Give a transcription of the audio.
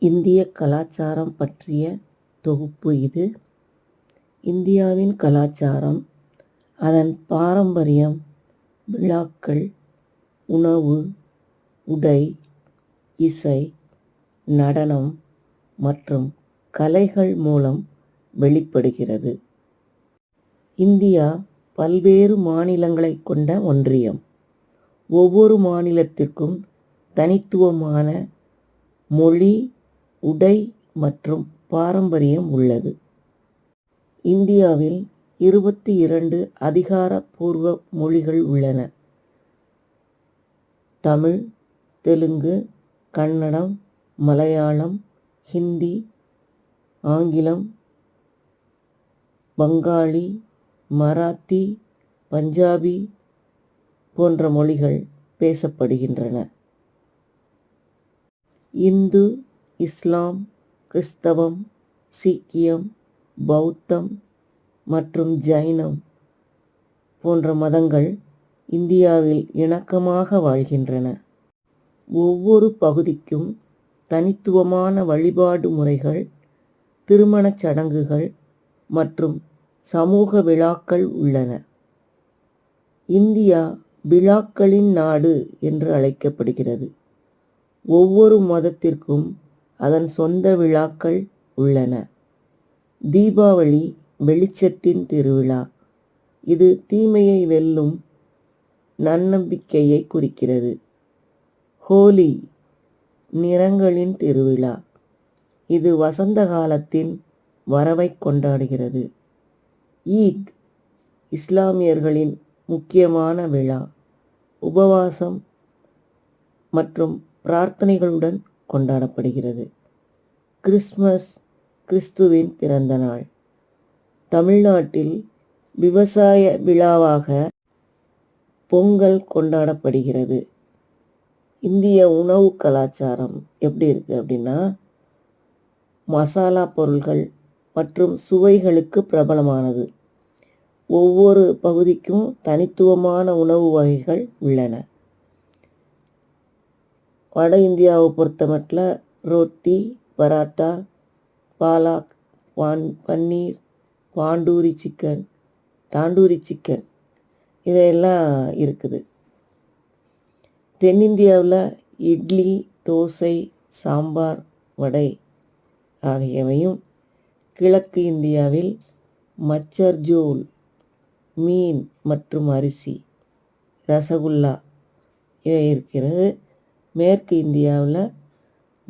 இந்திய கலாச்சாரம் பற்றிய தொகுப்பு இது. இந்தியாவின் கலாச்சாரம் அதன் பாரம்பரியம், விழாக்கள், உணவு, உடை, இசை, நடனம் மற்றும் கலைகள் மூலம் வெளிப்படுகிறது. இந்தியா பல்வேறு மாநிலங்களைக் கொண்ட ஒன்றியம். ஒவ்வொரு மாநிலத்திற்கும் தனித்துவமான மொழி, உடை மற்றும் பாரம்பரியம் உள்ளது. இந்தியாவில் 22 அதிகாரப்பூர்வ மொழிகள் உள்ளன. தமிழ், தெலுங்கு, கன்னடம், மலையாளம், ஹிந்தி, ஆங்கிலம், பங்காளி, மராத்தி, பஞ்சாபி போன்ற மொழிகள் பேசப்படுகின்றன. இந்து, இஸ்லாம், கிறிஸ்தவம், சீக்கியம், பௌத்தம் மற்றும் ஜைனம் போன்ற மதங்கள் இந்தியாவில் இணக்கமாக வாழ்கின்றன. ஒவ்வொரு பகுதிக்கும் தனித்துவமான வழிபாடு முறைகள், திருமணச் சடங்குகள் மற்றும் சமூக விழாக்கள் உள்ளன. இந்தியா விழாக்களின் நாடு என்று அழைக்கப்படுகிறது. ஒவ்வொரு மதத்திற்கும் அதன் சொந்த விழாக்கள் உள்ளன. தீபாவளி வெளிச்சத்தின் திருவிழா. இது தீமையை வெல்லும் நன்னம்பிக்கையை குறிக்கிறது. ஹோலி நிறங்களின் திருவிழா. இது வசந்த காலத்தின் வரவைக் கொண்டாடுகிறது. ஈத் இஸ்லாமியர்களின் முக்கியமான விழா. உபவாசம் மற்றும் பிரார்த்தனைகளுடன் கொண்டாடப்படுகிறது. கிறிஸ்மஸ் கிறிஸ்துவின் பிறந்த நாள். தமிழ்நாட்டில் விவசாய விழாவாக பொங்கல் கொண்டாடப்படுகிறது. இந்திய உணவு கலாச்சாரம் எப்படி இருக்குது அப்படின்னா, மசாலா பொருள்கள் மற்றும் சுவைகளுக்கு பிரபலமானது. ஒவ்வொரு பகுதிக்கும் தனித்துவமான உணவு வகைகள் உள்ளன. வட இந்தியாவை பொறுத்தமட்டில் ரொட்டி, பராட்டா, பாலாக், பன்னீர், தாண்டூரி சிக்கன் இதெல்லாம் இருக்குது. தென்னிந்தியாவில் இட்லி, தோசை, சாம்பார், வடை ஆகியவையும், கிழக்கு இந்தியாவில் மச்சர் ஜோல், மீன் மற்றும் அரிசி, ரசகுல்லா இவை இருக்கிறது. மேற்கு இந்தியாவில்